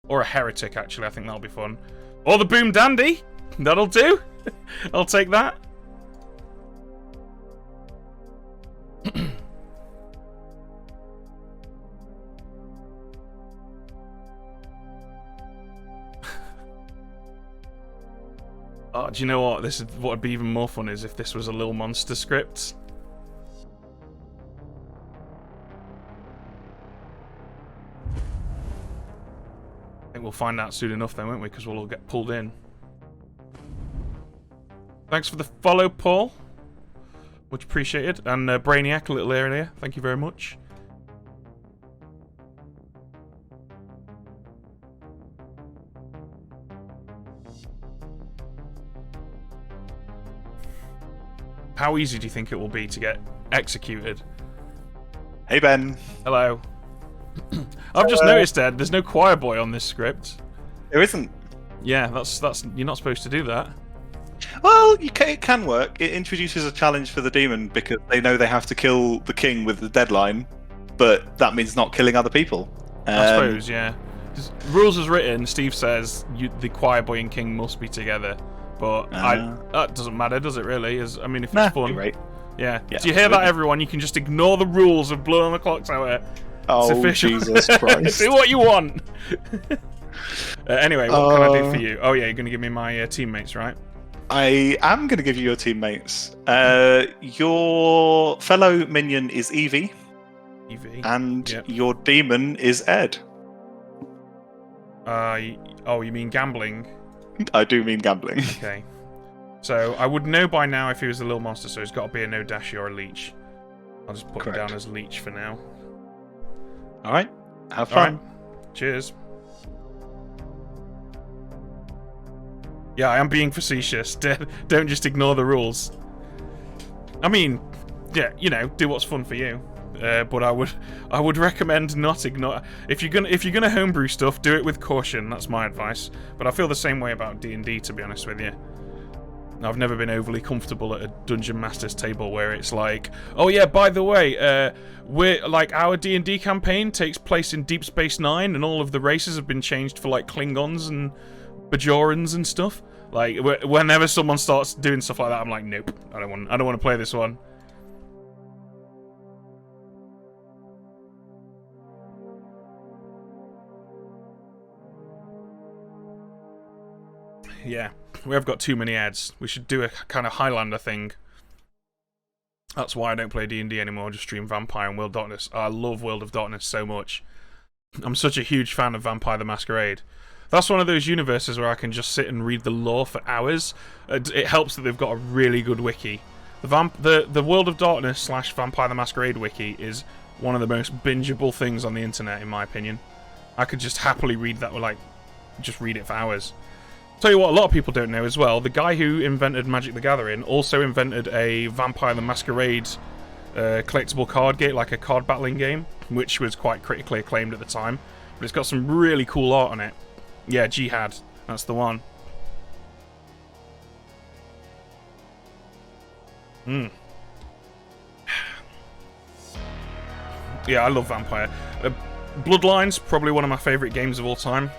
Or a heretic, actually. I think that'll be fun. Or the Boomdandy. That'll do. I'll take that. Oh, do you know what? This is what would be even more fun is if this was a Little Monster script. I think we'll find out soon enough then, won't we? Because we'll all get pulled in. Thanks for the follow, Paul. Much appreciated. And Brainiac a little earlier. Thank you very much. How easy do you think it will be to get executed? Hey, Ben. Hello. I've just noticed, Ed, there's no choir boy on this script. There isn't. Yeah, that's you're not supposed to do that. Well, it can work. It introduces a challenge for the demon because they know they have to kill the king with the deadline, but that means not killing other people. I suppose, yeah. Rules as written, Steve says the choir boy and king must be together, but that doesn't matter, does it really? I mean, if it's fun. Right. Yeah. Do you hear that, everyone? You can just ignore the rules of blowing the clock tower. Oh, Jesus Christ. Do what you want. Anyway, what can I do for you? Oh, yeah, you're going to give me my teammates, right? I am going to give you your teammates. Your fellow minion is Evie. Evie. And your demon is Ed. Oh, you mean gambling? I do mean gambling. Okay. So, I would know by now if he was a little monster, so he's got to be a no dashi or a leech. I'll just put him down as leech for now. Alright. Have fun. Right. Cheers. Yeah, I am being facetious. Don't just ignore the rules. I mean, yeah, you know, do what's fun for you. But I would recommend not ignore. If you're gonna homebrew stuff, do it with caution. That's my advice. But I feel the same way about D&D, to be honest with you. I've never been overly comfortable at a dungeon master's table where it's like, oh yeah, by the way, we're like our D&D campaign takes place in Deep Space Nine, and all of the races have been changed for like Klingons and Bajorans and stuff. Like whenever someone starts doing stuff like that, I'm like, nope, I don't want to play this one. Yeah, we have got too many ads. We should do a kind of Highlander thing. That's why I don't play D&D anymore. I just stream Vampire and World of Darkness. I love World of Darkness so much. I'm such a huge fan of Vampire the Masquerade. That's one of those universes where I can just sit and read the lore for hours. It helps that they've got a really good wiki. The World of Darkness / Vampire the Masquerade wiki is one of the most bingeable things on the internet, in my opinion. I could just happily read that, like, just read it for hours. Tell you what, a lot of people don't know as well. The guy who invented Magic the Gathering also invented a Vampire the Masquerade collectible card game, like a card battling game, which was quite critically acclaimed at the time. But it's got some really cool art on it. Yeah, Jihad. That's the one. Yeah, I love Vampire. Bloodlines, probably one of my favourite games of all time.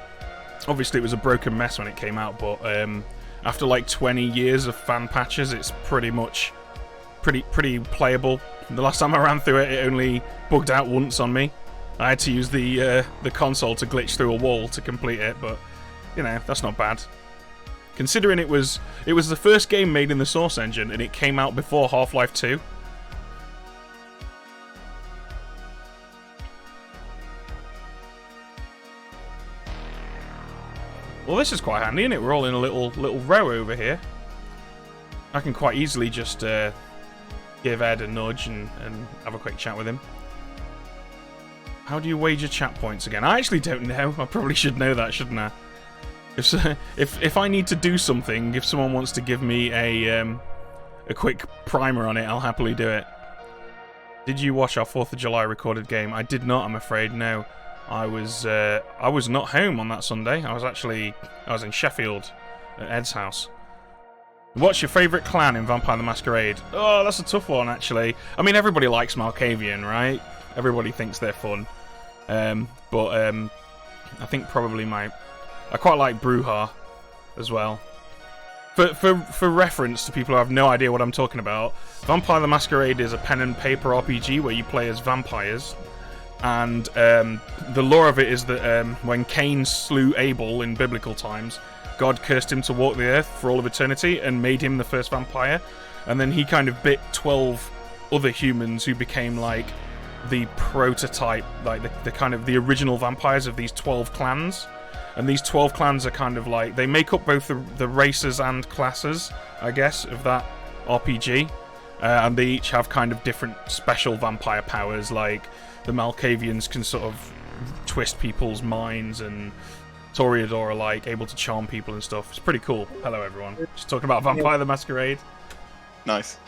Obviously, it was a broken mess when it came out, but after like 20 years of fan patches, it's pretty much pretty playable. The last time I ran through it, it only bugged out once on me. I had to use the console to glitch through a wall to complete it, but you know, that's not bad. Considering it was the first game made in the Source engine, and it came out before Half-Life 2. Well, this is quite handy, isn't it? We're all in a little row over here. I can quite easily just give Ed a nudge and have a quick chat with him. How do you wager chat points again? I actually don't know. I probably should know that, shouldn't I? If I need to do something, if someone wants to give me a quick primer on it, I'll happily do it. Did you watch our 4th of July recorded game? I did not, I'm afraid, no. I was not home on that Sunday. I was in Sheffield at Ed's house. What's your favourite clan in Vampire the Masquerade? Oh, that's a tough one, actually. I mean, everybody likes Malkavian, right? Everybody thinks they're fun. But I think probably I quite like Bruja as well. For reference to people who have no idea what I'm talking about, Vampire the Masquerade is a pen and paper RPG where you play as vampires. And the lore of it is that when Cain slew Abel in biblical times, God cursed him to walk the earth for all of eternity and made him the first vampire. And then he kind of bit 12 other humans who became like the prototype, like the kind of the original vampires of these 12 clans. And these 12 clans are kind of like, they make up both the races and classes, I guess, of that RPG. And they each have kind of different special vampire powers, like the Malkavians can sort of twist people's minds, and Toreador are like able to charm people and stuff. It's pretty cool. Hello, everyone. Just talking about Vampire the Masquerade. Nice.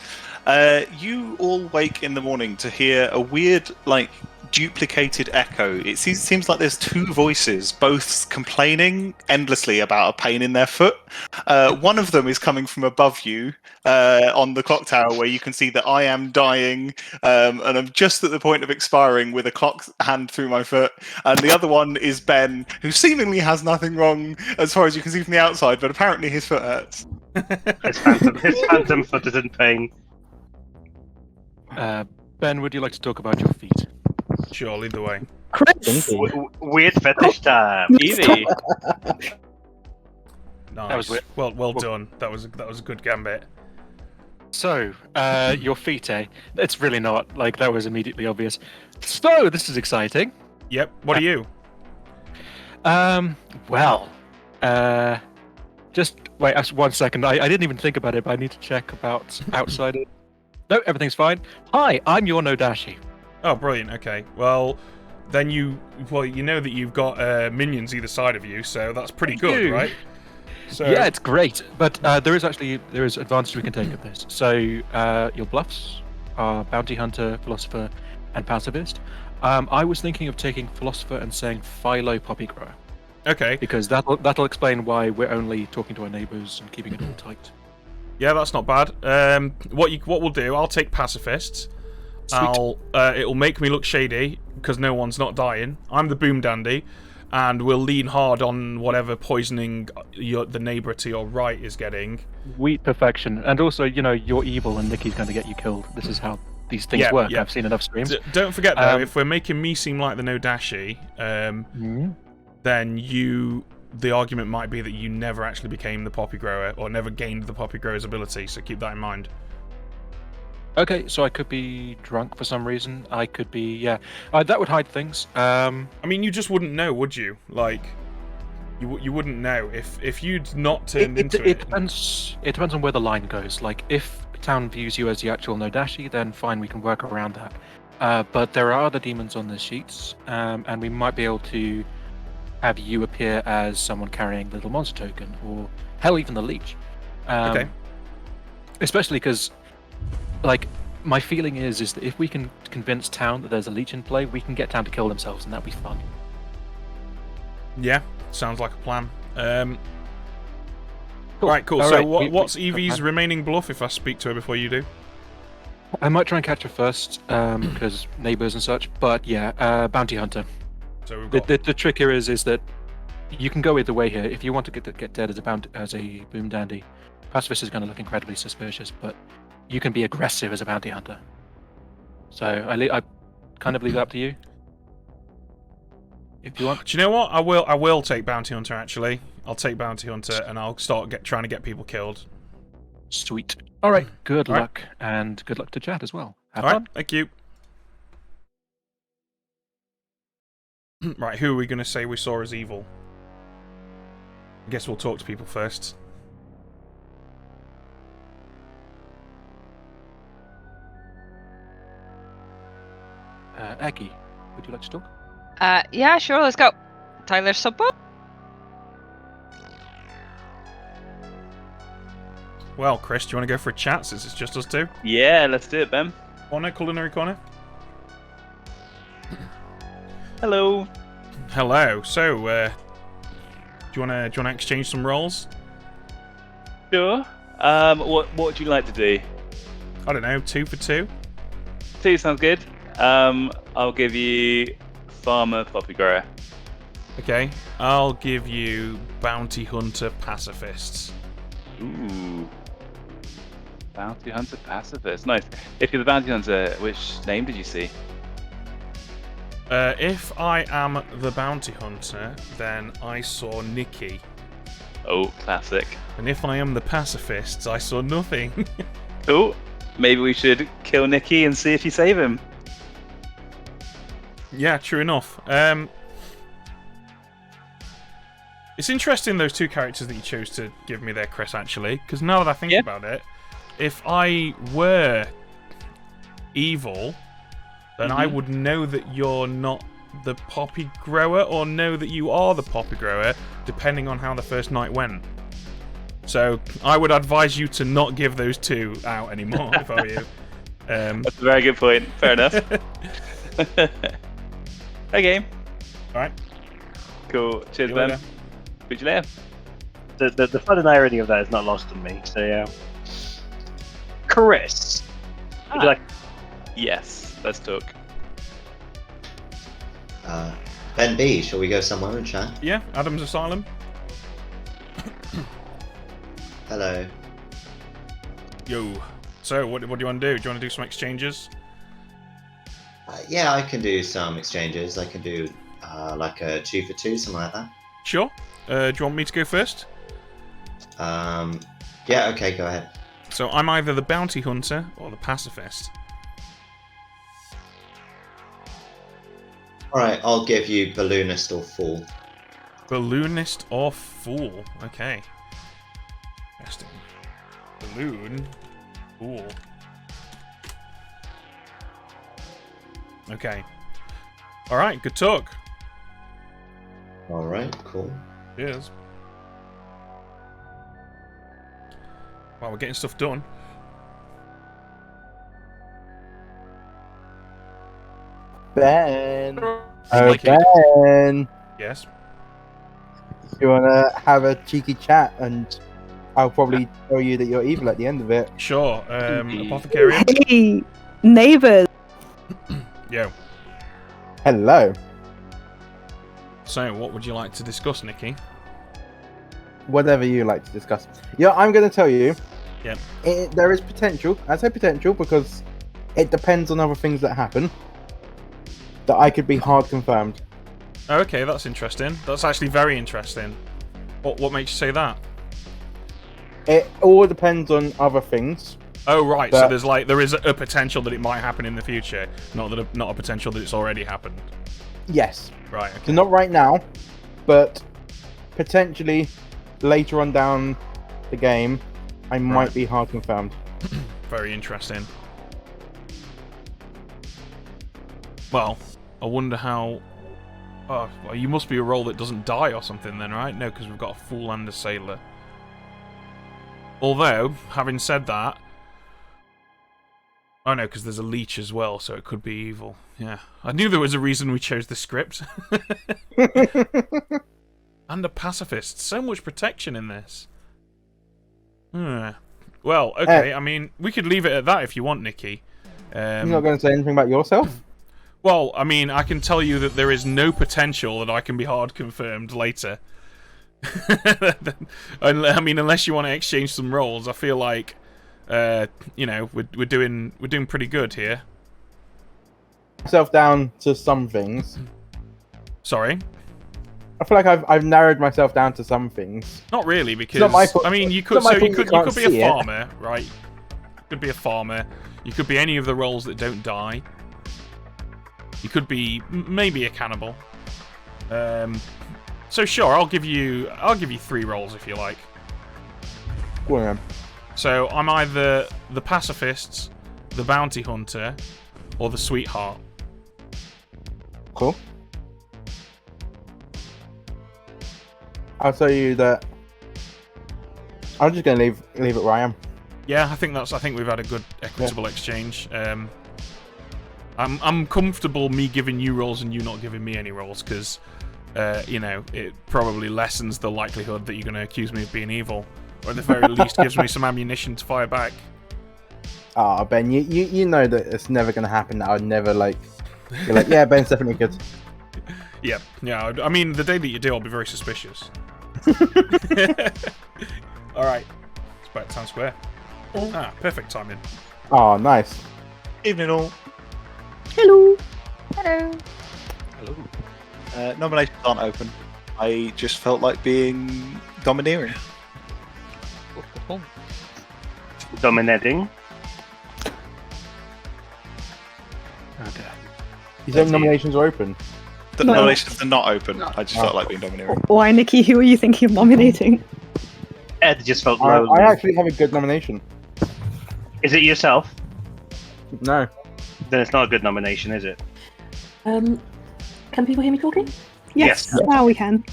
You all wake in the morning to hear a weird, like, duplicated echo. It seems like there's two voices, both complaining endlessly about a pain in their foot. One of them is coming from above you on the clock tower, where you can see that I am dying and I'm just at the point of expiring with a clock hand through my foot. And the other one is Ben, who seemingly has nothing wrong as far as you can see from the outside, but apparently his foot hurts. His phantom foot is in pain. Ben, would you like to talk about your feet? Sure, lead the way. Weird fetish time. Easy. Nice. That was weird. Well done. That was a good gambit. So, your feet, eh? It's really not. Like, that was immediately obvious. So, this is exciting. Yep. What are you? Well, just wait 1 second. I didn't even think about it, but I need to check about outside it. No, everything's fine. Hi, I'm your Nodashi. Oh, brilliant. Okay. Well, then you know that you've got minions either side of you, so that's pretty good, right? So yeah, it's great. But there is advantage we can take of this. So your bluffs are Bounty Hunter, Philosopher, and Pacifist. I was thinking of taking Philosopher and saying Philo Poppy Grower. Okay. Because that'll explain why we're only talking to our neighbours and keeping it all tight. Yeah, that's not bad. What we'll do, I'll take Pacifists. Sweet. It'll make me look shady because no one's not dying. I'm the Boomdandy, and we'll lean hard on whatever poisoning the neighbour to your right is getting. Sweet perfection. And also, you're evil and Nicky's going to get you killed. This is how these things work. Yeah. I've seen enough streams. Don't forget though, if we're making me seem like the Nodashi, then the argument might be that you never actually became the Poppy Grower or never gained the Poppy Grower's ability, so keep that in mind. Okay, so I could be drunk for some reason. I could be, yeah. That would hide things. I mean, you just wouldn't know, would you? Like, you wouldn't know if you'd not turned into it. It depends on where the line goes. Like, if town views you as the actual Nodashi, then fine, we can work around that. But there are other demons on the sheets, and we might be able to have you appear as someone carrying the little monster token, or hell, even the leech. Okay. Especially because, like, my feeling is that if we can convince town that there's a leech in play, we can get town to kill themselves, and that'd be fun. Yeah, sounds like a plan. Cool. Right, cool. All so right, what's Evie's remaining bluff if I speak to her before you do? I might try and catch her first, because neighbours and such. But yeah, Bounty Hunter. So we've got... the trick here is that you can go either way here. If you want to get dead as a Boomdandy, Pacifist is going to look incredibly suspicious, but you can be aggressive as a Bounty Hunter. So I kind of leave it up to you. If you want. Do you know what? I will take Bounty Hunter, actually. I'll take Bounty Hunter, and I'll start trying to get people killed. Sweet. All right. Good luck, and good luck to chat as well. Have fun. All right. Thank you. Right. Who are we going to say we saw as evil? I guess we'll talk to people first. Aggie, would you like to talk? Yeah, sure, let's go. Tyler Suppo? Well, Chris, do you want to go for a chat since it's just us two? Yeah, let's do it, Ben. Culinary Corner? Hello. Hello. So, do you want to exchange some roles? Sure. What would you like to do? I don't know, 2 for 2? 2 sounds good. I'll give you Farmer Poppy Grower. Okay, I'll give you bounty hunter pacifists. Ooh. Bounty hunter pacifist. Nice. If you're the bounty hunter, which name did you see? If I am the bounty hunter, then I saw Nicky. Oh, classic. And if I am the pacifists, I saw nothing. Oh, maybe we should kill Nicky and see if you save him. Yeah, true enough. It's interesting, those two characters that you chose to give me there, Chris, actually, because now that I think about it, if I were evil, then I would know that you're not the poppy grower, or know that you are the poppy grower, depending on how the first night went. So I would advise you to not give those two out anymore, if I were you. That's a very good point. Fair enough. Okay. Alright. Cool. Cheers, Ben. Speak to you later. The fun and irony of that is not lost on me. So yeah. Chris, would you like? Yes. Let's talk. Ben B, shall we go somewhere and chat? Yeah, Adam's Asylum. Hello. Yo. So, what do you want to do? Do you want to do some exchanges? Yeah, I can do some exchanges. I can do like a 2 for 2, something like that. Sure. Do you want me to go first? Yeah, okay, go ahead. So, I'm either the bounty hunter or the pacifist. Alright, I'll give you balloonist or fool. Balloonist or fool? Okay. Interesting. Balloon. Fool. Okay. Alright, good talk. Alright, cool. Cheers. Wow, we're getting stuff done. Ben. Like it. Ben. Yes. You wanna have a cheeky chat, and I'll probably tell you that you're evil at the end of it. Sure. Apothecarian. Hey, neighbours. Yo. Hello. So, what would you like to discuss, Nicky? Whatever you like to discuss. Yeah, I'm going to tell you. Yep. There is potential. I say potential because it depends on other things that happen. That I could be hard confirmed. Okay, that's interesting. That's actually very interesting. What makes you say that? It all depends on other things. Oh right, so there is a potential that it might happen in the future, not a potential that it's already happened. Yes. Right. Okay. So not right now, but potentially later on down the game, I might be hard confirmed. Very interesting. Well, I wonder how. Oh, well, you must be a role that doesn't die or something then, right? No, because we've got a fool and a sailor. Although, having said that, oh no, because there's a leech as well, so it could be evil. Yeah, I knew there was a reason we chose the script. And a pacifist. So much protection in this. Well, okay. I mean, we could leave it at that if you want, Nicky. You're not going to say anything about yourself? Well, I mean, I can tell you that there is no potential that I can be hard confirmed later. I mean, unless you want to exchange some roles, I feel like, you know, we're doing pretty good here. Myself down to some things. Sorry. I feel like I've narrowed myself down to some things. Not really, because not my fault. I mean, you could be a farmer, right? You could be a farmer. You could be any of the roles that don't die. You could be maybe a cannibal. So sure, I'll give you 3 roles if you like. Go on, then. So I'm either the pacifists, the bounty hunter, or the sweetheart. Cool. I'll tell you that I'm just going to leave it where I am. Yeah, I think we've had a good equitable exchange. I'm comfortable me giving you roles and you not giving me any roles because, you know, it probably lessens the likelihood that you're going to accuse me of being evil, or at the very least gives me some ammunition to fire back. Ah, Ben, you know that it's never going to happen. That I would never be like, yeah, Ben's definitely good. Yeah. I mean, the day that you do, I'll be very suspicious. All right. It's back to Town Square. Perfect timing. Oh, nice. Evening all. Hello. Hello. Hello. Nominations aren't open. I just felt like being domineering. Dominating. Okay. You said nominations are open. The No. nominations are not open. I just felt like being domineering. Why, Nicky? Who are you thinking of nominating? Ed just felt I lonely. actually have a good nomination. Is it yourself? No. Then it's not a good nomination, is it? Can people hear me talking? Yes. Now we can.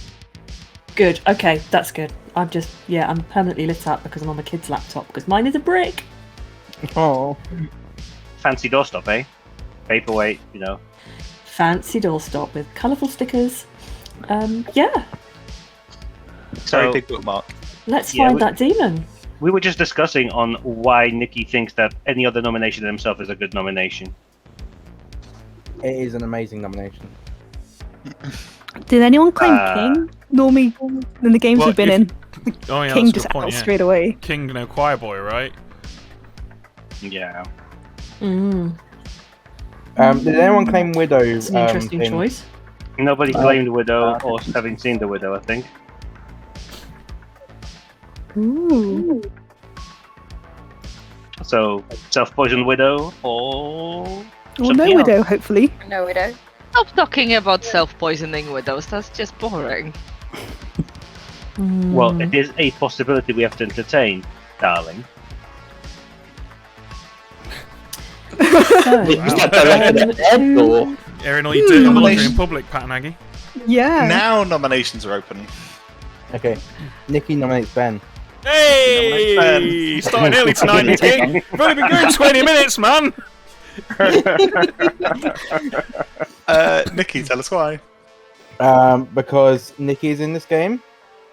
Good. Okay, that's good. I'm permanently lit up because I'm on my kid's laptop because mine is a brick. Oh. Fancy doorstop, eh? Paperweight, Fancy doorstop with colourful stickers. Yeah. So Very big bookmark. Let's Yeah, find that demon. we were just discussing on why Nicky thinks that any other nomination than himself is a good nomination. It is an amazing nomination. Did anyone claim King? Normally, in the games Well, we've been in, Oh yeah, King that's a just good point, out yeah. straight away. King, no choir boy, right? Yeah. Mm, Did anyone claim Widow? it's an interesting thing? choice. Nobody claimed Widow or having seen the Widow, I think. Ooh. So, self-poisoned Widow or Well, no something else. widow, hopefully. No, we don't. Stop talking about self-poisoning widows. That's just boring. Well, it is a possibility we have to entertain, darling. Airing all your dirty laundry in public, Pat and Aggie. Yeah. Now nominations are open. Okay. Nicky nominates Ben. Hey! Starting early tonight, Nicky. We've only been going 20 minutes, man! Nicky, tell us why. Because Nicky is in this game,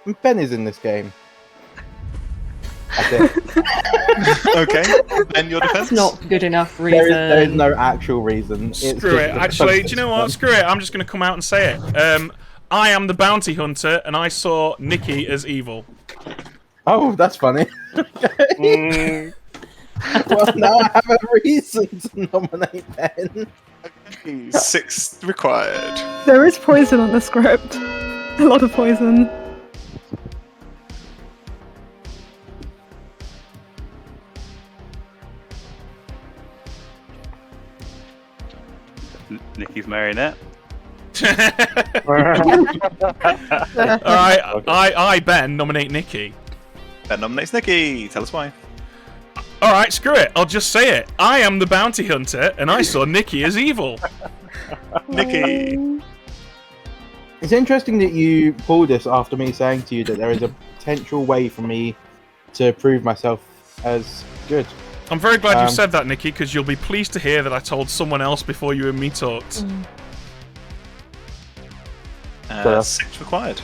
and Ben is in this game. That's it. Okay. Ben, your defense? That's not good enough reason. There is no actual reason. It's Screw it. just- Actually, do you know what? Screw it. I'm just going to come out and say it. I am the bounty hunter, and I saw Nicky as evil. Oh, that's funny. Well, now I have a reason to nominate Ben. 6 required. There is poison on the script. A lot of poison. Nicky's marionette. Alright, I, Ben, nominate Nicky. Ben nominates Nicky. Tell us why. Alright, screw it. I'll just say it. I am the bounty hunter, and I saw Nicky as evil. Nicky. It's interesting that you pulled this after me saying to you that there is a potential way for me to prove myself as good. I'm very glad you said that, Nicky, because you'll be pleased to hear that I told someone else before you and me talked. 6 required.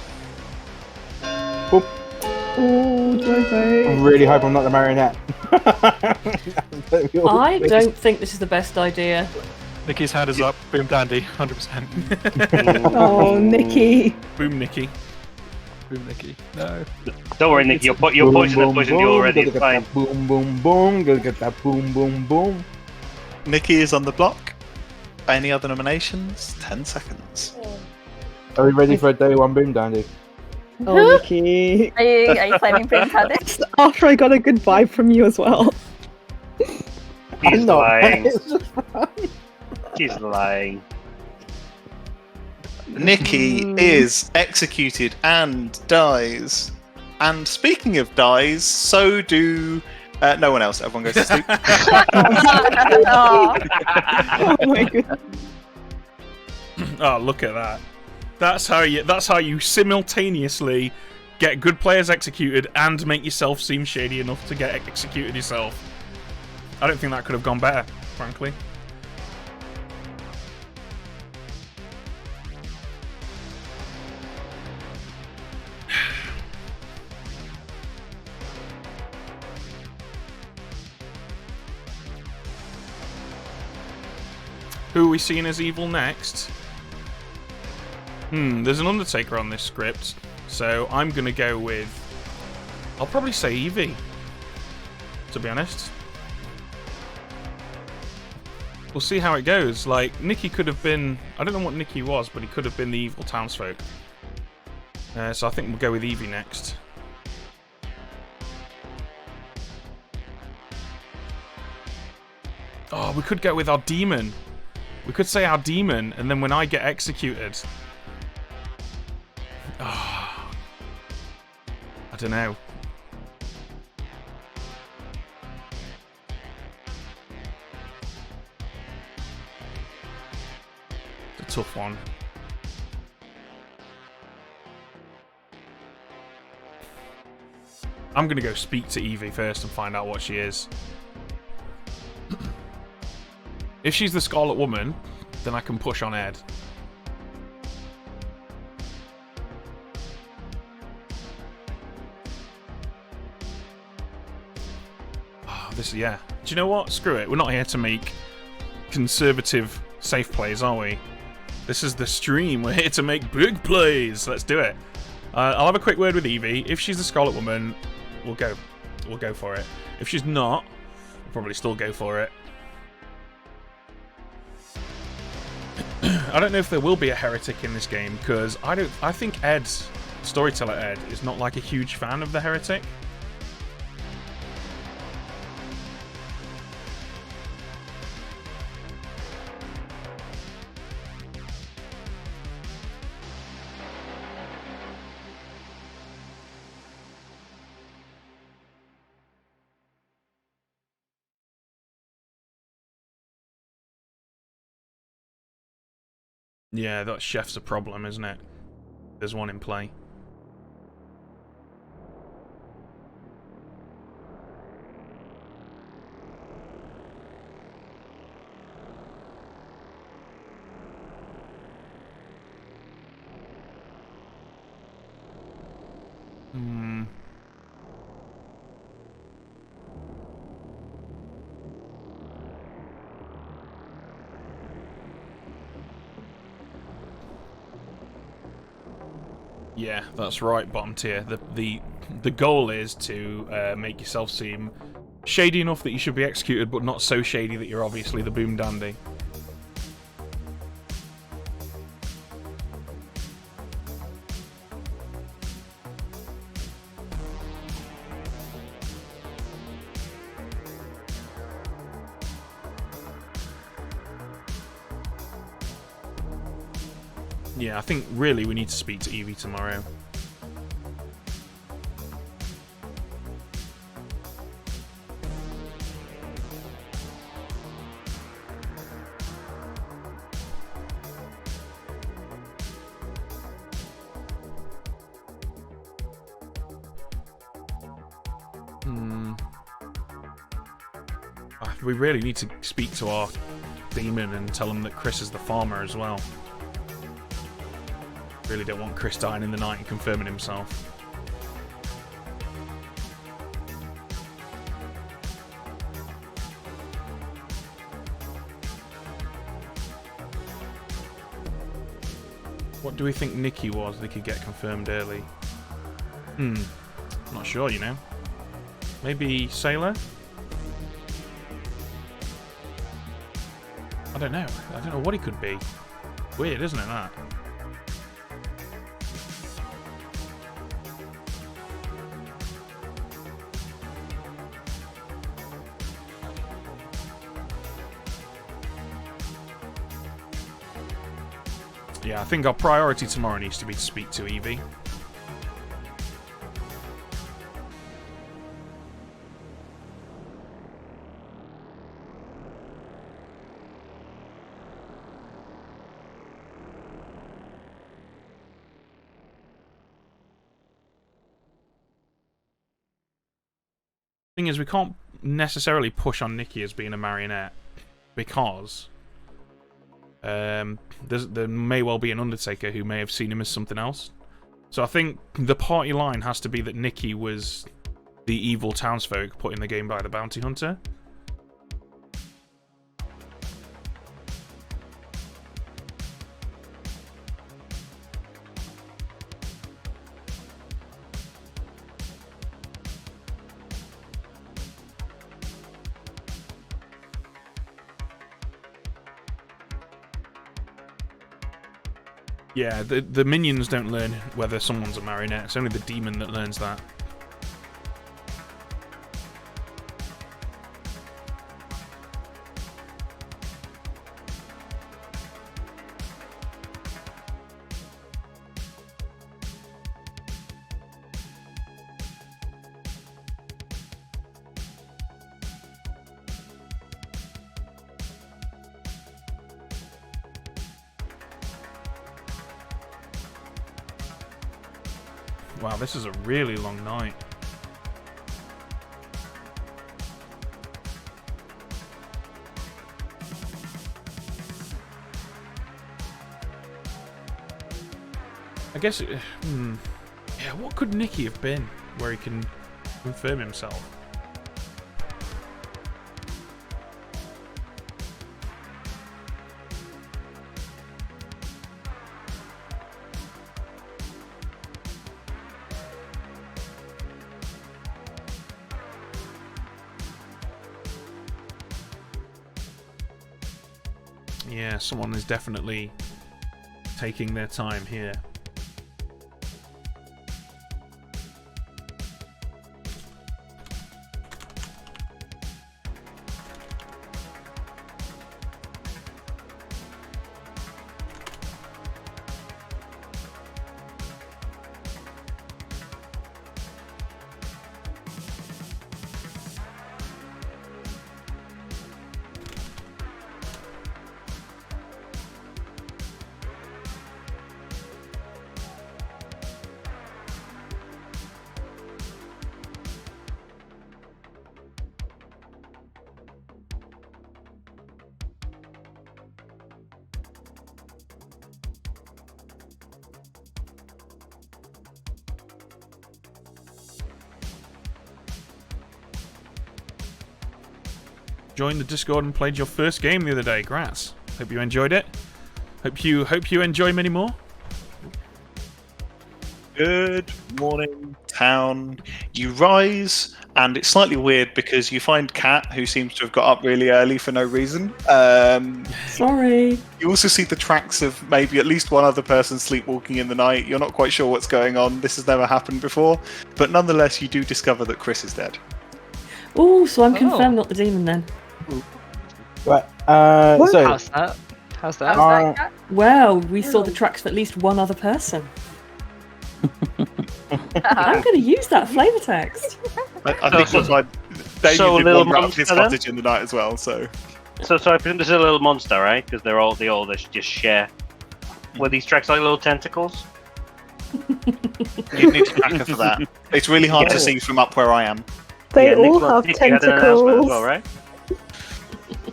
Oh, do I vote? I really hope I'm not the marionette. I don't think this is the best idea. Nicky's hand is up. Boomdandy, 100%. Oh, Nicky. Boom, Nicky. Boom, Nicky. No. Don't worry, Nicky. You're poisoned and poisoned you already. It's fine. Boom, boom, boom. Gotta get that boom, boom, boom. Nicky is on the block. Any other nominations? 10 seconds. Are we ready for a day one Boomdandy? Oh, Nicky. Are you claiming Boomdandy? After I got a good vibe from you as well. He's not. lying. It's just fun. She's lying. Nicky is executed and dies. And speaking of dies, so do no one else. Everyone goes to sleep. Oh my god. Oh, look at that. That's how you simultaneously get good players executed and make yourself seem shady enough to get executed yourself. I don't think that could have gone better, frankly. Who are we seeing as evil next? There's an Undertaker on this script, so I'm going to go with... I'll probably say Evie, to be honest. We'll see how it goes. Like, Nicky could have been... I don't know what Nicky was, but he could have been the evil townsfolk. So I think we'll go with Evie next. Oh, we could go with our demon. We could say our demon, and then when I get executed... Oh, I don't know. It's a tough one. I'm going to go speak to Evie first and find out what she is. If she's the Scarlet Woman, then I can push on Edd. Oh, yeah. Do you know what? Screw it. We're not here to make conservative safe plays, are we? This is the stream. We're here to make big plays. Let's do it. I'll have a quick word with Evie. If she's the Scarlet Woman, we'll go for it. If she's not, we'll probably still go for it. I don't know if there will be a heretic in this game, because I think Storyteller Edd, is not like a huge fan of the heretic. Yeah, that chef's a problem, isn't it? There's one in play. Yeah, that's right, bottom tier. The goal is to make yourself seem shady enough that you should be executed, but not so shady that you're obviously the Boomdandy. Yeah, I think really we need to speak to Evie tomorrow. We really need to speak to our demon and tell him that Chris is the farmer as well. Really don't want Chris dying in the night and confirming himself. What do we think Nicky was that could get confirmed early? Not sure, you know. Maybe Sailor? I don't know. I don't know what he could be. Weird, isn't it, that? Yeah, I think our priority tomorrow needs to be to speak to Evie. Thing is, we can't necessarily push on Nicky as being a marionette because there may well be an Undertaker who may have seen him as something else. So I think the party line has to be that Nicky was the evil townsfolk put in the game by the bounty hunter. Yeah, the minions don't learn whether someone's a marionette. It's only the demon that learns that. Wow, this is a really long night. I guess, yeah, what could Nicky have been where he can confirm himself? Yeah, someone is definitely taking their time here. Joined the Discord and played your first game the other day. Grats. Hope you enjoyed it. Hope you enjoy many more. Good morning, town. You rise, and it's slightly weird because you find Kat, who seems to have got up really early for no reason. Sorry. You also see the tracks of maybe at least one other person sleepwalking in the night. You're not quite sure what's going on. This has never happened before. But nonetheless, you do discover that Chris is dead. Oh, so I'm confirmed not the demon then. Right. So How's that? How's that? Well, we saw the tracks of at least one other person. I'm going to use that flavor text. I think that's why Damien did wander out of his cottage in the night as well. So I presume this is a little monster, right? Because they all just share. Were these tracks like little tentacles? you need to tracker for that. It's really hard to see from up where I am. They all have Nicky had an announcement tentacles. as well, right?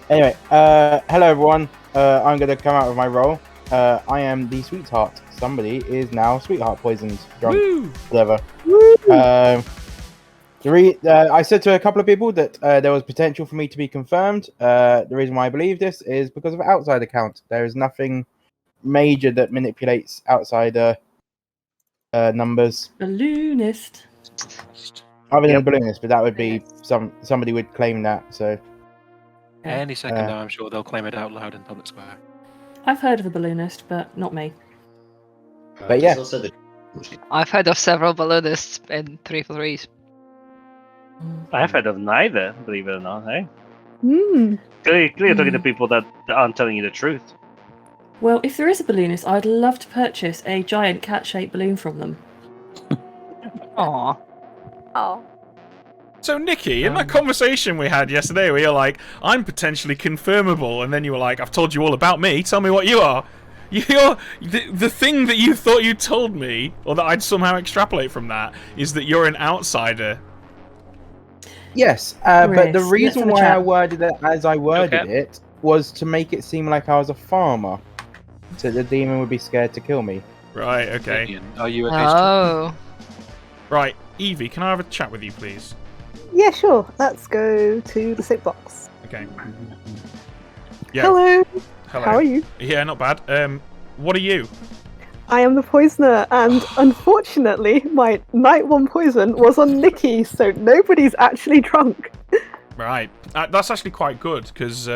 anyway, hello everyone. I'm going to come out of my role. I am the sweetheart. Somebody is now sweetheart poisoned, drunk, whatever. I said to a couple of people that there was potential for me to be confirmed. The reason why I believe this is because of outside account. There is nothing major that manipulates outsider numbers. Balloonist. Other than a balloonist, but that would be somebody would claim that. So any second now, I'm sure they'll claim it out loud in public square. I've heard of a balloonist, but not me. But yeah, I've heard of several balloonists in 343s. I have heard of neither, believe it or not, hey? Mm. Clearly talking to people that aren't telling you the truth. Well, if there is a balloonist, I'd love to purchase a giant cat-shaped balloon from them. Aww. Oh. So, Nicky, in that conversation we had yesterday where you're like, I'm potentially confirmable, and then you were like, I've told you all about me, tell me what you are. The thing that you thought you told me, or that I'd somehow extrapolate from that, is that you're an outsider. yes, but the reason why I worded it as I worded it was to make it seem like I was a farmer, so the demon would be scared to kill me. Right, okay. Are you Oh. Right, Evie, can I have a chat with you, please? Yeah, sure. Let's go to the sick box. Okay. Yeah. Hello. Hello. How are you? Yeah, not bad. What are you? I am the poisoner, and unfortunately, my night one poison was on Nicky, so nobody's actually drunk. Right. That's actually quite good, because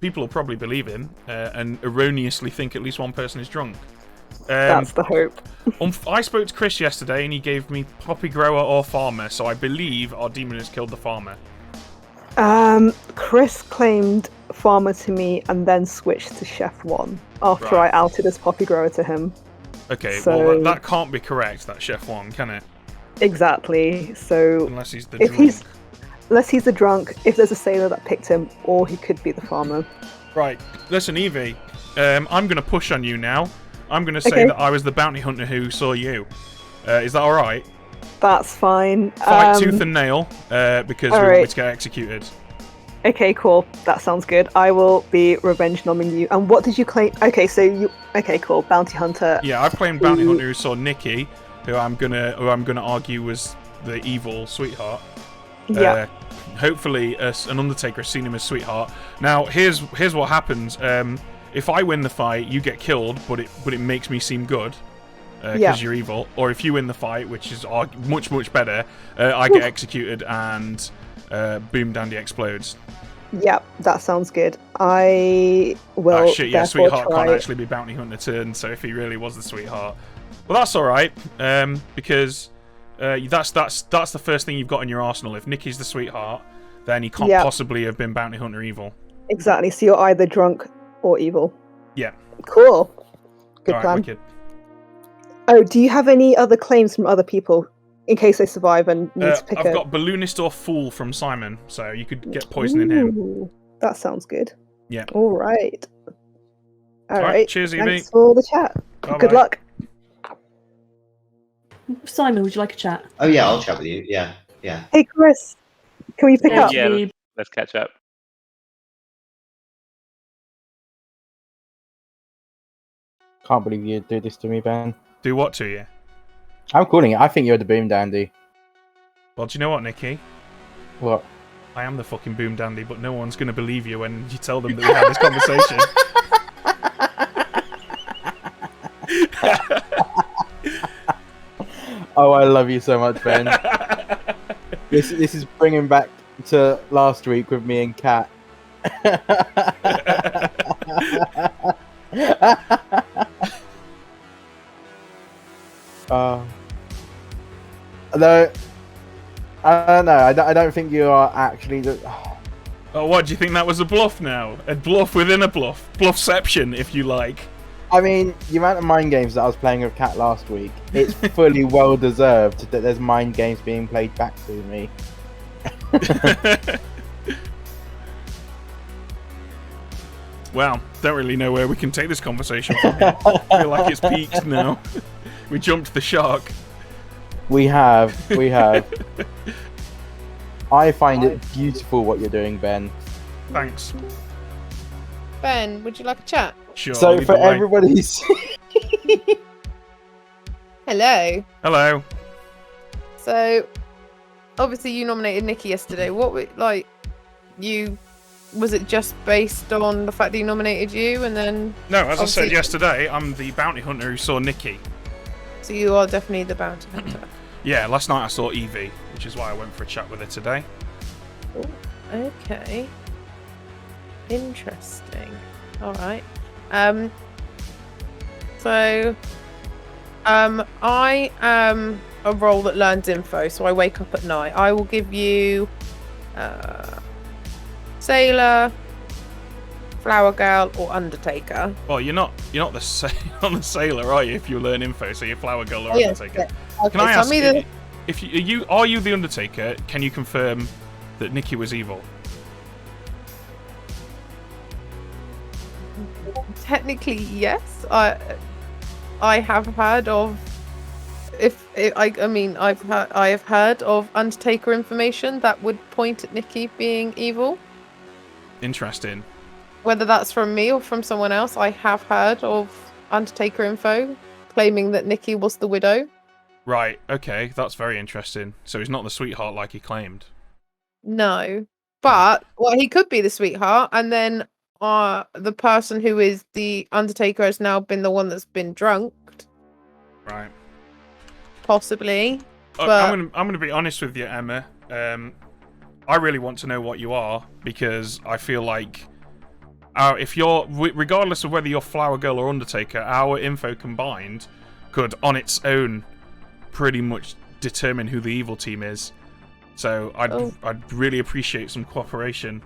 people will probably believe him and erroneously think at least one person is drunk. That's the hope. I spoke to Chris yesterday and he gave me poppy grower or farmer, so I believe our demon has killed the farmer. Chris claimed farmer to me and then switched to chef 1 after I outed his poppy grower to him. Okay, So- well that can't be correct, that chef 1, can it? Exactly. So Unless he's the if drunk. unless he's the drunk, if there's a sailor that picked him, or he could be the farmer. Right, listen, Evie, I'm going to push on you now. I'm going to say Okay. that I was the bounty hunter who saw you. Is that alright? That's fine. Fight tooth and nail, because we want me alright. to get executed. Okay, cool. That sounds good. I will be revenge nomming you. And what did you claim? Okay, so you. Okay, cool. Bounty hunter. Yeah, I've claimed bounty hunter who saw Nicky, who I'm gonna argue was the evil sweetheart. Yeah. Hopefully, an Undertaker has seen him as sweetheart. Now, here's what happens. If I win the fight, you get killed, but it makes me seem good. Because you're evil. Or if you win the fight, which is much better, I get executed and Boomdandy explodes. Yep, that sounds good. I will. Oh shit! Yeah, therefore sweetheart try... can't actually be bounty hunter turn. So if he really was the sweetheart, well, that's all right. Because that's the first thing you've got in your arsenal. If Nicky's the sweetheart, then he can't possibly have been bounty hunter evil. Exactly. So you're either drunk or evil. Yeah. Cool. Good All right, plan. wicked. Oh, do you have any other claims from other people in case they survive and need to pick I've got balloonist or fool from Simon, so you could get poisoning him. Ooh, that sounds good. Yeah. All right. All All right, right. cheers, Evie. Thanks for the chat. Bye-bye. Good luck. Simon, would you like a chat? Oh yeah, I'll chat with you. Yeah, yeah. Hey, Chris. Can we pick up? Yeah, let's catch up. Can't believe you'd do this to me, Ben. Do what to you? I'm calling it. I think you're the Boomdandy. Well, do you know what, Nicky? What? I am the fucking Boomdandy, but no one's going to believe you when you tell them that we had this conversation. Oh, I love you so much, Ben. This is bringing back to last week with me and Kat. Although, I don't know. I don't think you are actually the. Oh, what? Do you think that was a bluff now? A bluff within a bluff. Bluffception, if you like. I mean, the amount of mind games that I was playing with Kat last week, it's fully well deserved that there's mind games being played back to me. Well, don't really know where we can take this conversation from here. I feel like it's peaked now. We jumped the shark. We have. I find it beautiful what you're doing, Ben. Thanks. Ben, would you like a chat? Sure. So lead for the way. everybody's Hello. Hello. So, obviously, you nominated Nicky yesterday. What were like you? Was it just based on the fact that he nominated you, and then? No, as I said obviously- yesterday, I'm the bounty hunter who saw Nicky. So you are definitely the bounty hunter. Yeah, last night I saw Evie, which is why I went for a chat with her today. Okay. Interesting. All right. So, I am a role that learns info. So I wake up at night. I will give you, sailor, flower girl, or undertaker. Well, you're not the sailor, are you? If you learn info, so you're flower girl or Oh, yes, undertaker. yeah. Okay, Can I so ask? I'm either- If you are you the Undertaker? Can you confirm that Nicky was evil? Technically, yes. I have heard of. I have heard of Undertaker information that would point at Nicky being evil. Interesting. Whether that's from me or from someone else, I have heard of Undertaker info claiming that Nicky was the widow. Right. Okay, that's very interesting. So he's not the sweetheart like he claimed. No, but well, he could be the sweetheart, and then the person who is the Undertaker has now been the one that's been drunk, Right. possibly. But I'm gonna be honest with you, Emma. I really want to know what you are because I feel like if you're, regardless of whether you're Flower Girl or Undertaker, our info combined could, on its own, pretty much determine who the evil team is. So I'd really appreciate some cooperation.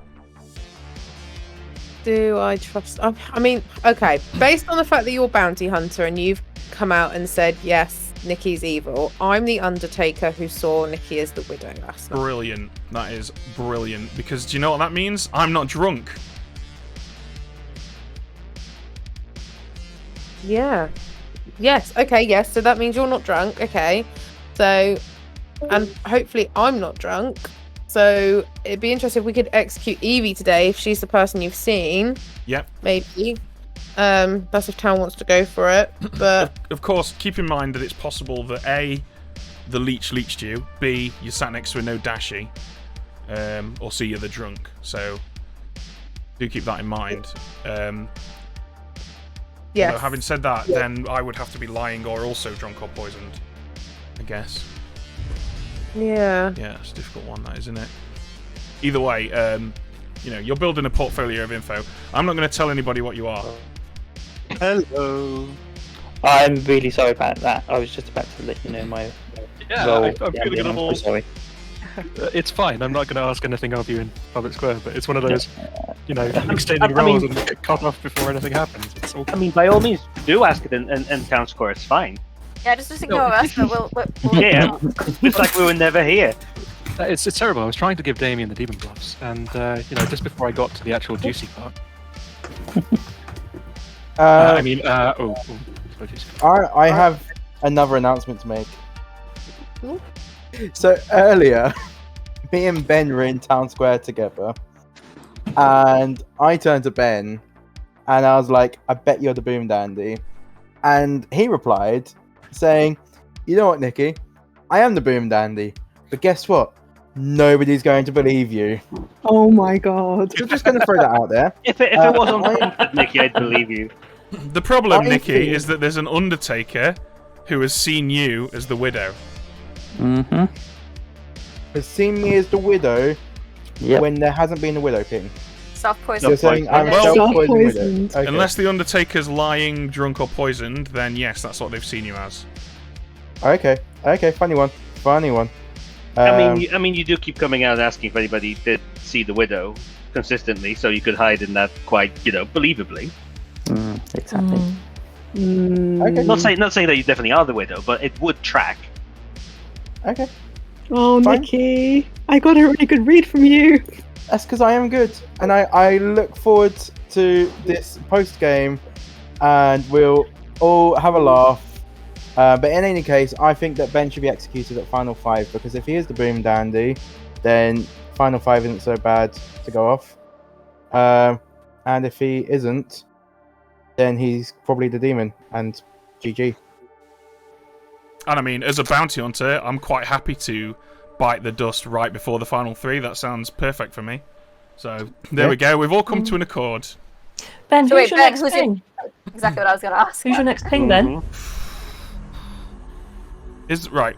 Do I trust? I mean, okay. Based on the fact that you're Bounty Hunter and you've come out and said yes, Nicky's evil. I'm the Undertaker who saw Nicky as the widow last night. Brilliant. That is brilliant. Because do you know what that means? I'm not drunk. Yeah. Yes. Okay. Yes. So that means you're not drunk. Okay. So, and hopefully I'm not drunk. So it'd be interesting if we could execute Evie today if she's the person you've seen. Yep. Maybe. That's if Town wants to go for it. But of course, keep in mind that it's possible that A, the leech leached you. B, you sat next to a no dashy. Or C, you're the drunk. So do keep that in mind. Yes. Although having said that, then I would have to be lying or also drunk or poisoned, I guess. Yeah. Yeah, it's a difficult one, that, isn't it? Either way, you know, you're building a portfolio of info. I'm not going to tell anybody what you are. Hello. I'm really sorry about that. I was just about to let you know my role. I'm feeling a little... sorry. It's fine. I'm not going to ask anything of you in public square, but it's one of those, you know, extending roles and get cut off before anything happens. It's all... I mean, by all means, do ask it in town square. It's fine. Yeah, just ignore us, but we'll Yeah, it's like we were never here. It's terrible. I was trying to give Damien the demon gloves, and you know, just before I got to the actual juicy part. I have another announcement to make. So earlier, me and Ben were in town square together, and I turned to Ben, and I was like, "I bet you're the Boomdandy," and he replied, saying, "You know what, Nicky? I am the Boomdandy, but guess what? Nobody's going to believe you." Oh my god! So just going to throw that out there. If it wasn't Nicky, I'd believe you. The problem, Nicky, is that there's an Undertaker who has seen you as the widow. Mm-hmm. Has seen me as the widow when there hasn't been a Widow King. Self-poisoned. You're saying I'm self-poisoned widow. Okay. Unless the Undertaker's lying, drunk, or poisoned, then yes, that's what they've seen you as. Okay, funny one. I mean, you do keep coming out and asking if anybody did see the widow consistently, so you could hide in that quite, believably. Exactly. Okay. Not saying that you definitely are the widow, but it would track. Okay. Oh, Nicky, I got a really good read from you. That's because I am good, and I look forward to this post game, and we'll all have a laugh. But in any case, I think that Ben should be executed at Final 5, because if he is the Boomdandy, then Final 5 isn't so bad to go off. And if he isn't, then he's probably the demon, and GG. And I mean, as a bounty hunter, I'm quite happy to bite the dust right before the final 3. That sounds perfect for me. So, there we go. We've all come to an accord. Ben, So who's wait, your Ben, next who's your- king? Exactly what I was going to ask. Who's your next king, then?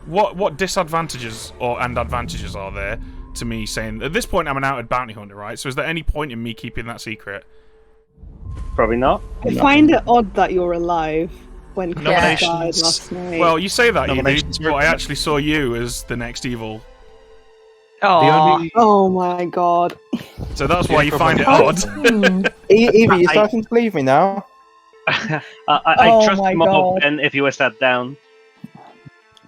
What disadvantages and advantages are there to me saying at this point I'm an outed bounty hunter, right? So is there any point in me keeping that secret? Probably not. I find it odd that you're alive when Chris died Nominations. last night. Well, you say that, Nominations but I actually saw you as the next evil. Oh my god. So that's why you find it odd. Evie, you're starting to believe me now? I trust him more than if you were sat down.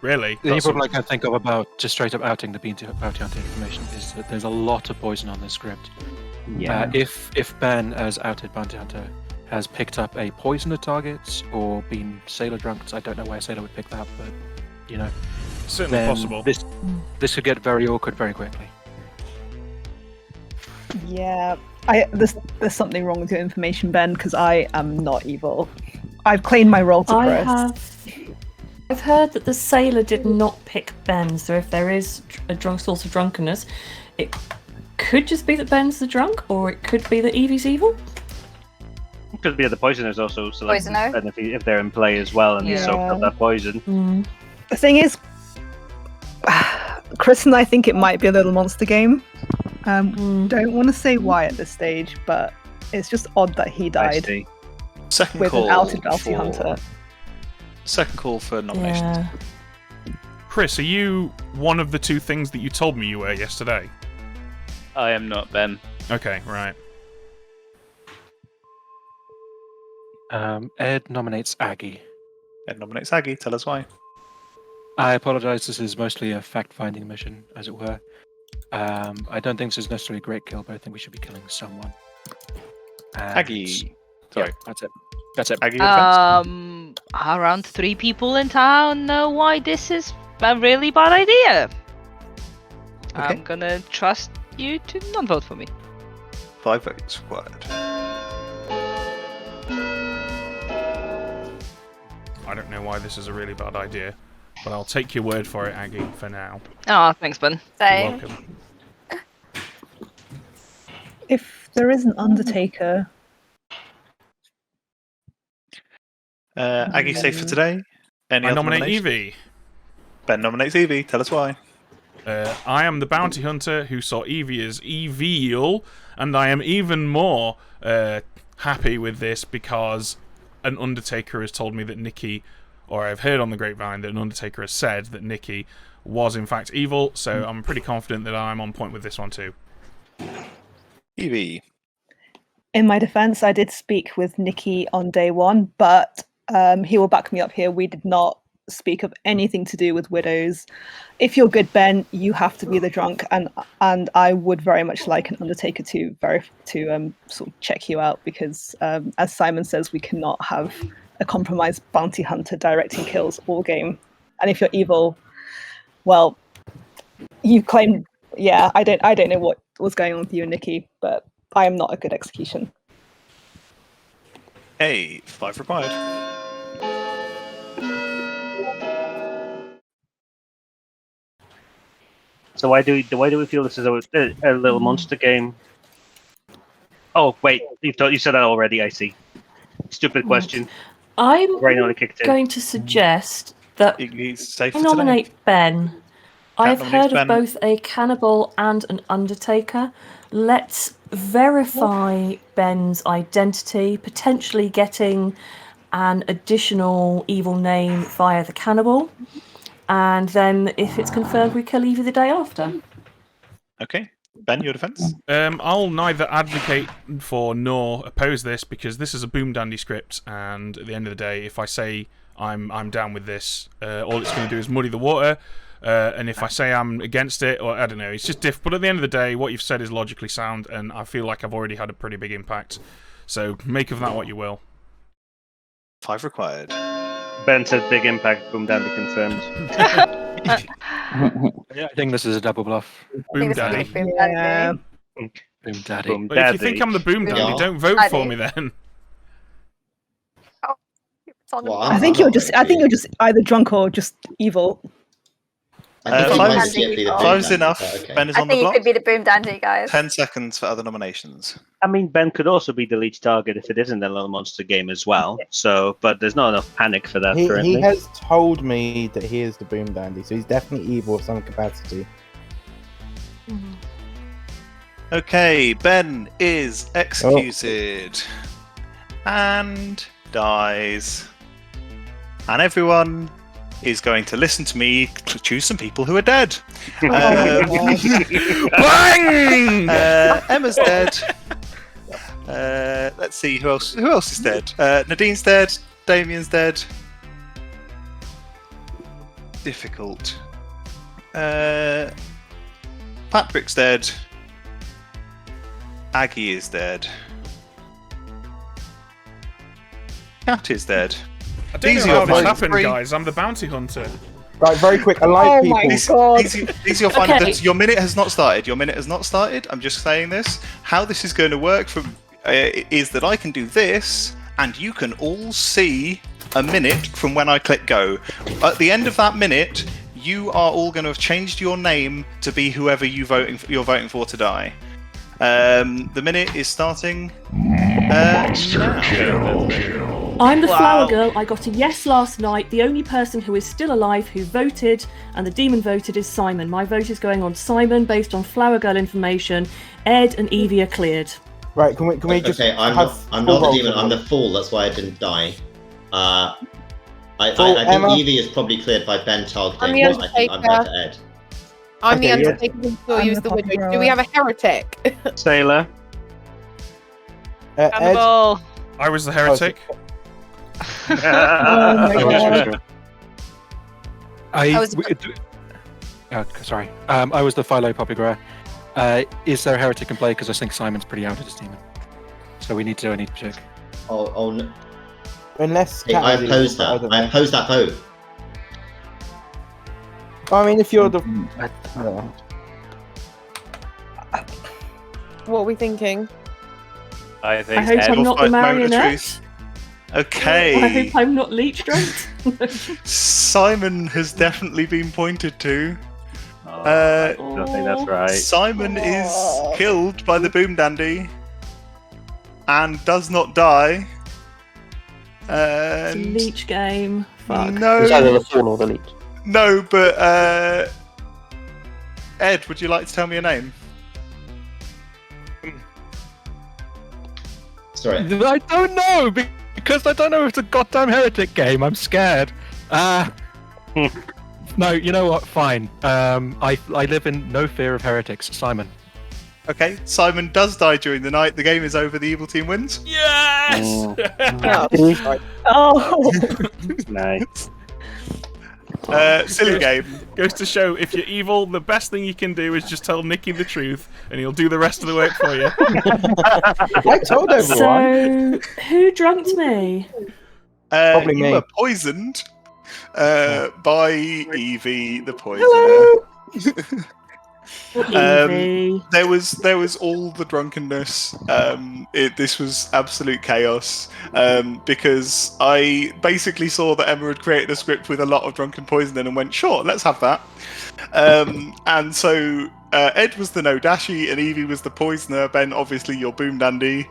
Really? The only problem I can think of about just straight up outing the bounty hunter information is that there's a lot of poison on this script. Yeah. If Ben, as outed bounty hunter, has picked up a poisoner target or been sailor drunk, I don't know why a sailor would pick that, but you know, certainly then possible. This could get very awkward very quickly. Yeah, there's something wrong with your information, Ben, because I am not evil. I've claimed my role to Chris. I've heard that the sailor did not pick Ben, so if there is a drunk source of drunkenness, it could just be that Ben's the drunk, or it could be that Evie's evil. It could be that the poisoners also select Poisoner. Ben if they're in play as well and soak up that poison. The thing is, Chris and I think it might be a little monster game. Don't want to say why at this stage, but It's just odd that he died Second with call an outed bounty for hunter. Second call for nominations. Yeah. Chris, are you one of the two things that you told me you were yesterday? I am not Ben. Okay, right. Ed nominates Aggie. Ed nominates Aggie. Tell us why. I apologise. This is mostly a fact-finding mission, as it were. I don't think this is necessarily a great kill, but I think we should be killing someone. And... Aggie. Sorry, that's it. That's it. Aggie. Around 3 people in town know why this is a really bad idea. I'm gonna trust you to not vote for me. 5 votes required. I don't know why this is a really bad idea, but I'll take your word for it, Aggie, for now. Oh, thanks, Ben. Same. You're welcome. If there is an Undertaker, Aggie safe for today. Any I other nominate nominations? Evie. Ben nominates Evie. Tell us why. I am the bounty hunter who saw Evie as evil, and I am even more happy with this because an Undertaker has told me that Nicky, or I've heard on the grapevine that an Undertaker has said that Nicky was in fact evil, so I'm pretty confident that I'm on point with this one too. Evie. in my defense, I did speak with Nicky on day 1, but he will back me up here. We did not speak of anything to do with widows. If you're good, Ben, you have to be the drunk, and I would very much like an Undertaker to sort of check you out, because as Simon says, we cannot have a compromised bounty hunter directing kills all game. And if you're evil, well, you claim, yeah, I don't know what was going on with you and Nicky, but I am not a good execution. Hey, 5 required. So why do we feel this is a little monster game? Oh wait, you said that already. I see. Stupid question. I'm Right kicked in. going to suggest that He's safe I for nominate today. Ben. I've nominates heard Ben. of both a cannibal and an Undertaker. Let's verify Ben's identity, potentially getting an additional evil name via the cannibal. And then if it's confirmed, we kill Evie the day after. Okay. Ben, your defense? I'll neither advocate for nor oppose this, because this is a Boomdandy script, and at the end of the day, if I say I'm down with this, all it's going to do is muddy the water, and if I say I'm against it, or I don't know, it's just diff. But at the end of the day, what you've said is logically sound, and I feel like I've already had a pretty big impact. So make of that what you will. 5 required. Ben said big impact. Boomdandy confirmed. Yeah, I think this is a double bluff. Boomdandy. Yeah. Boomdaddy. But if you think I'm the Boomdandy, don't vote for me then. I think you're just either drunk or just evil. Five's enough. Okay. Ben is I on the think you block. could be the Boomdandy, guys. 10 seconds for other nominations. I mean, Ben could also be the leech target if it isn't a little monster game as well. So, but there's not enough panic for that currently. He has told me that he is the Boomdandy, so he's definitely evil of some capacity. Okay, Ben is executed and dies. And everyone is going to listen to me choose some people who are dead. Bang! Emma's dead. Let's see who else is dead. Nadine's dead. Damien's dead. Difficult. Patrick's dead. Aggie is dead. Cat is dead. I don't know how this happened, guys. I'm the bounty hunter. Right, very quick. Alive people. These you'll find that your minute has not started. Your minute has not started. I'm just saying this. How this is going to work is that I can do this, and you can all see a minute from when I click go. At the end of that minute, you are all going to have changed your name to be whoever you're voting for to die. The minute is starting now. I'm the flower girl. I got a yes last night. The only person who is still alive who voted, and the demon voted, is Simon. My vote is going on Simon based on flower girl information. Ed and Evie are cleared. Right, can we just Okay, I'm not the demon, I'm the fool, that's why I didn't die. I think Evie is probably cleared by Ben targeting, but I think I'm back to Ed. I'm the Undertaker who still used the widow. Do we have a heretic? Sailor. Ed? Cannibal. I was the heretic. Oh my god. Sorry. I was the Philo Popigre. Is there a heretic in play? Because I think Simon's pretty out of this demon. So we need to check. Oh no. Unless Hey, I oppose that. I oppose that vote. I mean, if you're the... What are we thinking? I think I hope I'm not the marionette. Okay. I hope I'm not leech drunk. Simon has definitely been pointed to. I don't think that's right. Simon is killed by the Boomdandy and does not die. It's a leech game. Fuck. No. It's either the fool or the leech. No, but Ed, would you like to tell me a name? Sorry. I don't know because I don't know if it's a goddamn heretic game. I'm scared. No, you know what? Fine. I live in no fear of heretics. Simon. Okay, Simon does die during the night. The game is over. The evil team wins. Yes! Oh. Nice. Silly game. Goes to show if you're evil, the best thing you can do is just tell Nicky the truth, and he'll do the rest of the work for you. I told everyone. So, who drunked me? Probably you me. were poisoned by Evie, the poisoner. Evie. There was all the drunkenness. This was absolute chaos because I basically saw that Emma had created a script with a lot of drunken poisoning and went, sure, let's have that. And so Ed was the Nodashi and Evie was the poisoner. Ben, obviously, your Boomdandy.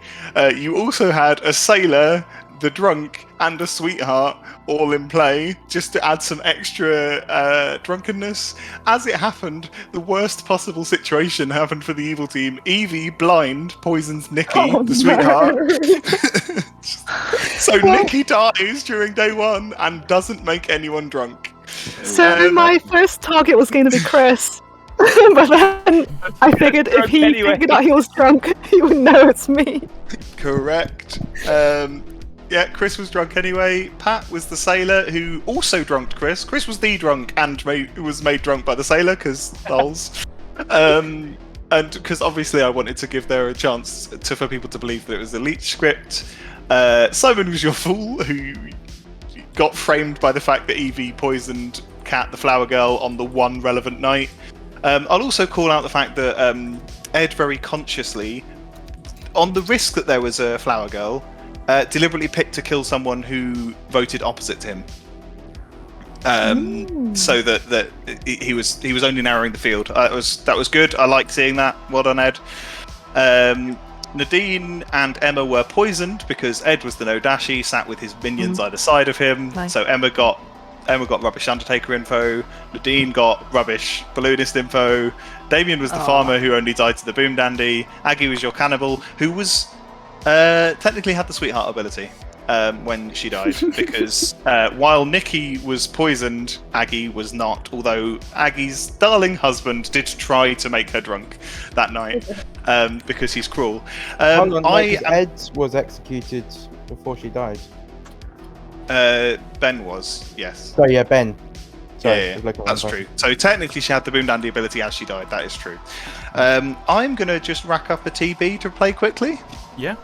You also had a sailor, the drunk, and a sweetheart all in play, just to add some extra drunkenness. As it happened, the worst possible situation happened for the evil team. Evie, blind, poisons Nicky, the sweetheart. So Nicky dies during day one and doesn't make anyone drunk. So my first target was going to be Chris. But then I figured if he figured out he was drunk, he would know it's me. Correct. Yeah, Chris was drunk anyway. Pat was the sailor who also drunked Chris. Chris was the drunk and was made drunk by the sailor because lols. And because obviously I wanted to give there a chance for people to believe that it was a leech script. Simon was your fool who got framed by the fact that Evie poisoned Kat, the flower girl, on the one relevant night. I'll also call out the fact that Ed very consciously, on the risk that there was a flower girl, deliberately picked to kill someone who voted opposite to him, so that he was only narrowing the field. That was good. I liked seeing that. Well done, Ed. Nadine and Emma were poisoned because Ed was the Nodashi, sat with his minions either side of him. Nice. So Emma got rubbish Undertaker info. Nadine got rubbish Balloonist info. Damien was the farmer who only died to the Boomdandy. Aggie was your cannibal, who was technically had the sweetheart ability when she died, because while Nicky was poisoned, Aggie was not, although Aggie's darling husband did try to make her drunk that night because he's cruel. Ed was executed before she died. Ben was, yes. Oh yeah, Ben. Sorry, Yeah, that's true. So technically she had the Boomdandy ability as she died, that is true. I'm going to just rack up a TB to play quickly. Yeah.